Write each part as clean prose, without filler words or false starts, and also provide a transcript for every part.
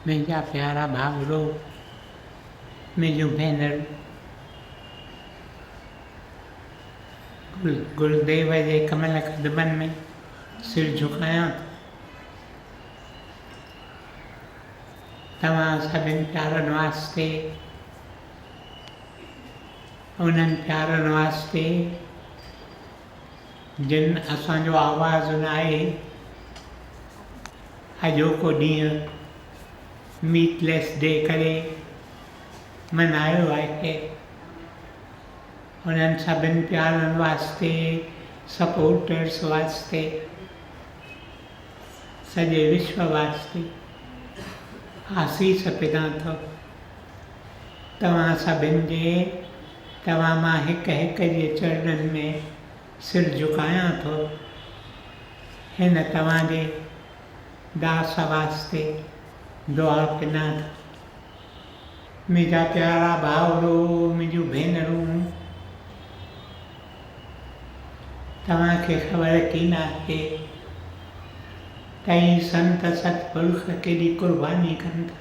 मुंहिंजा प्यारा भाउरो, मुंहिंजूं भेनरूं, गुरुदेव जे कमल कदमनि में सिर झुकायां थो। तव्हां सभिनि प्यारनि वास्ते, उन्हनि प्यारनि वास्ते जिन असांजो आवाज़ु न आहे, अॼोको ॾींहुं मीटलेस डे करे मनायो आहे। उन्हनि सभिनि प्यारनि वास्ते, सपोर्टर्स वास्ते, सॼे विश्व वास्ते आसीस पिदां थो। तव्हां सभिनि जे, तव्हां मां हिक हिक जे चरणनि में सिर झुकायां थो। हिन तव्हांजे दास वास्ते दुआ पिना थो। मुंहिंजा प्यारा भाउरो, मुंहिंजूं भेनरूं, तव्हांखे ख़बर की न आहे त ई संत सतपुरुष केॾी कुर्बानी कनि था,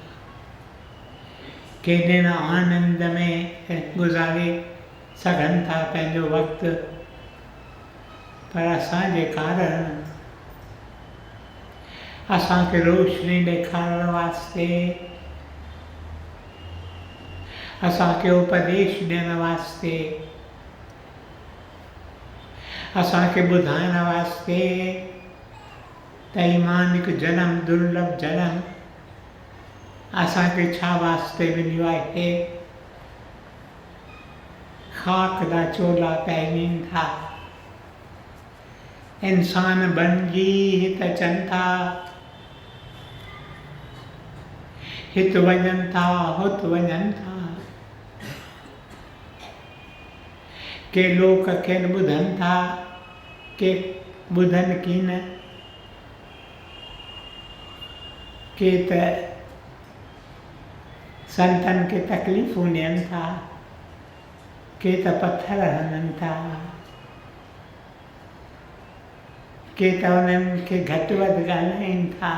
केॾे न आनंद में गुज़ारे सघनि था पंहिंजो वक़्तु, पर असांजे कारण, असांखे रोशनी ॾेखारण वास्ते, असांखे उपदेश ॾियण वास्ते, असांखे ॿुधाइण वास्ते त ईमानिक जनम, दुर्लभ जनम असांखे छा वास्ते मिलियो आहे। ख़ाक जा चोला पाइनि था, इंसान बणिजी हिते अचनि था, हिते वञनि था, हुते वञनि था, के लोक खेनि ॿुधनि था, के ॿुधनि कीन, के त संतनि खे तकलीफ़ूं ॾियनि था, के त पत्थर हणनि था, के त उन्हनि खे घटि वधि ॻाल्हाइनि था,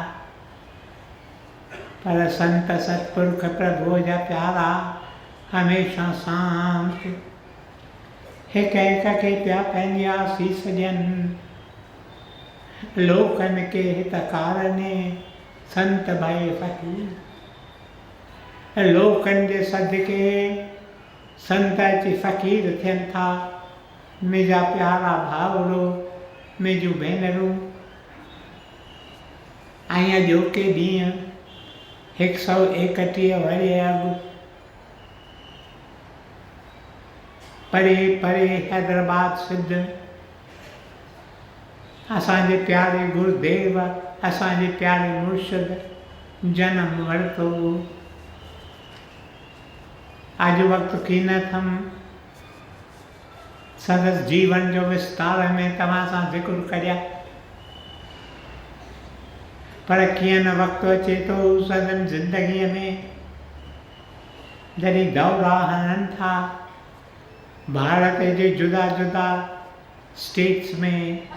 पर संत सतपुरुष प्रभुअ जा प्यारा हमेशह शांति हिक हिक खे पिया पंहिंजी आसीस ॾियनि। लोकनि के हितकारने संत भाई फ़कीर, लोकनि जे सदके संत अची फ़कीर थियनि था। मुंहिंजा प्यारा भाउरो, मुंहिंजूं भेनरूं, ऐं अॼोके ॾींहुं 131 वरे अॻु परे परे हैदराबाद सिद्ध असांजे प्यारे गुरुदेव, असांजे प्यारे मुर्शिद जनम वरितो। अॼु वक़्तु कीन थम संदसि जीवन जो विस्तार में तव्हां सां ज़िक्र करिया, पर कीअं न वक़्तु अचे थो संदनि ज़िंदगीअ में, जॾहिं दौरा हणनि था भारत जे जुदा जुदा स्टेट्स में,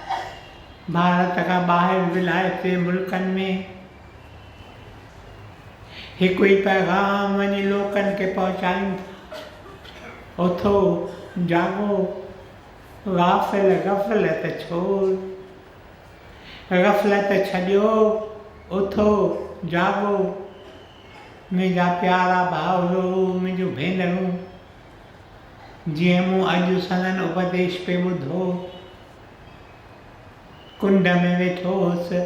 भारत खां ॿाहिरि विलायती मुल्कनि में, हिकु ई पैगाम वञी लोकनि खे पहुचाइनि था, उथो जागो, गाफ़िल गफ़लत छोड़, गफ़लत छॾियो, उथो जागो। मुंहिंजा प्यारा भाउरो, मुंहिंजूं भेनरूं, जीअं मूं अॼु संदन उपदेश पे ॿुधो, कुंड में वेठो हुअसि,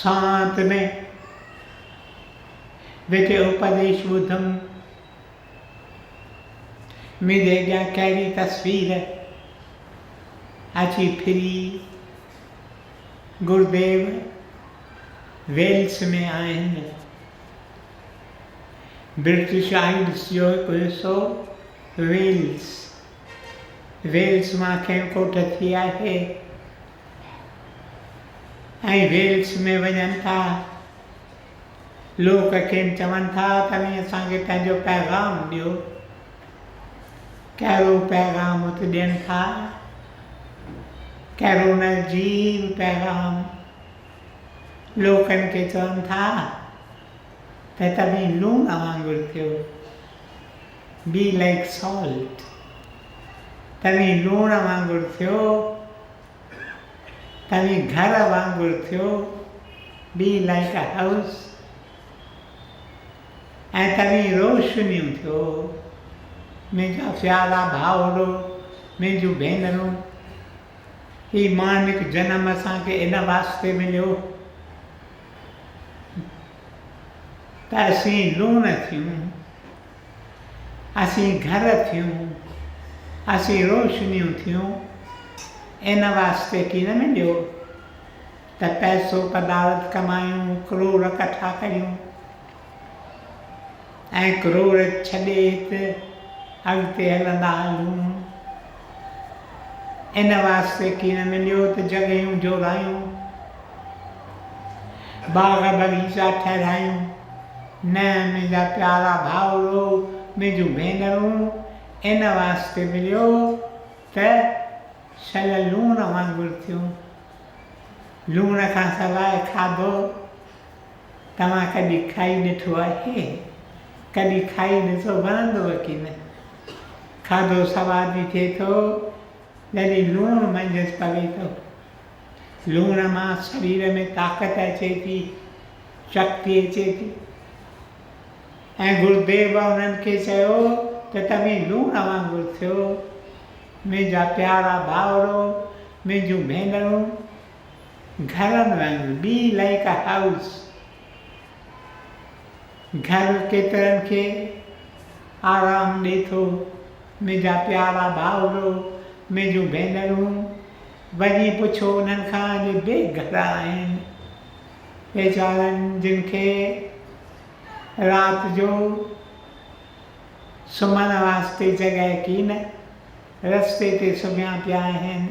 शांत में वेठे उपदेश ॿुधमि, मुंहिंजे अॻियां कहिड़ी तस्वीर अची फिरी। गुरुदेव वेल्स में आहिनि, ब्रिटिश आइल्स जो हिकु हिसो वेल्स, वेल्स मां खेमकोट थी आहे, ऐं वेल्स में वञनि था, लोक खेनि चवनि था तव्हां असांखे पंहिंजो पैगाम ॾियो। कहिड़ो पैगाम उते ॾियनि था, कहिड़ो नजीब पैगाम लोकनि खे चवनि था त तव्हीं लूण वांगुरु थियो। Be like salt. तव्हीं लूण वांगुरु थियो। तव्हीं घर वांगुरु थियो। Be like a house. ऐं तव्हीं रोशनियूं थियो। मुंहिंजा प्यारा भाउरो, मुंहिंजूं भेनरूं, हीउ मानिक जनम असांखे इन वास्ते मिलियो त असीं लूण थियूं, असीं घर थियूं, असीं रोशनियूं थियूं। इन वास्ते की न मिलियो त पैसो पदार्थ कमायूं, करोड़ कठा करियूं ऐं करोड़ छॾे हिते अॻिते हलंदा हलूं। इन वास्ते की न मिलियो त जॻहियूं जोड़ायूं, बाग बगीचा ठहिरायूं। न मुंहिंजा प्यारा भाउरो, मुंहिंजूं भेनरूं, इन वास्ते मिलियो त शल लूण वांगुरु थियूं। लूण खां सवाइ खाधो तव्हां कॾहिं खाई ॾिठो आहे? कॾहिं खाई ॾिसो, वणंदव की न? खाधो सवादी थिए थो जॾहिं लूणु मंझंदि पवे थो। लूण मां शरीर में ताक़त अचे थी, शक्ति अचे थी। ऐं गुरुदेव उन्हनि खे चयो त तव्हीं लूण वांगुरु थियो। मुंहिंजा प्यारा भाउरो, मुंहिंजूं भेनरूं, घरनि वांगुरु, बी लाइक अ हाउस। घर केतिरनि खे आराम ॾिए थो। मुंहिंजा प्यारा भाउरो, मुंहिंजूं भेनरूं, वञी पुछो उन्हनि खां जे बेघर आहिनि, वेचारनि जिन खे राति जो सुम्हण वास्ते जॻह की न, रस्ते ते सुम्हिया पिया आहिनि।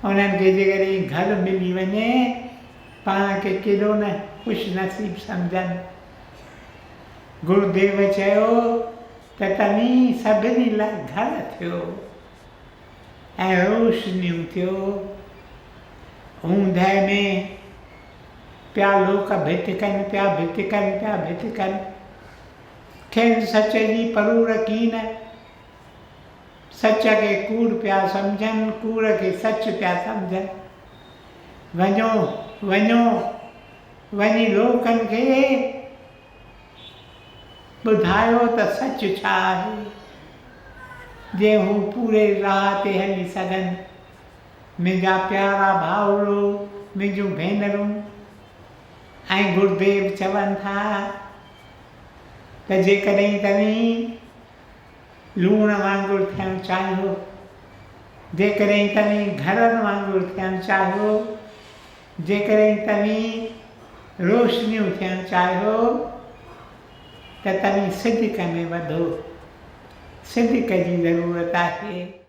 उन्हनि खे जेकॾहिं घर मिली वञे, पाण खे केॾो न ख़ुशि नसीब सम्झनि। गुरुदेव चयो त तव्हीं सभिनी लाइ घर थियो ऐं रोशनियूं थियो। ऊंदहि में पिया लोक भिटिकनि पिया, भिटिकनि पिया, भिटिकनि। खेनि सच जी परूर की न, सच खे कूड़ पिया सम्झनि, कूड़ खे सच पिया सम्झनि। वञो वञो वञी लोकनि खे ॿुधायो त सच छा आहे, जे हू पूरे राह ते हली सघनि। मुंहिंजा प्यारा भाउरो, मुंहिंजूं भेनरूं, ऐं गुरुदेव चवनि था त जेकॾहिं तव्हीं लूण वांगुरु थियणु चाहियो, जेकॾहिं तव्हीं घरनि वांगुरु थियणु चाहियो, जेकॾहिं तव्हीं रोशनियूं थियणु चाहियो, त तव्हीं सिदक में वधो। सिदक जी ज़रूरत आहे।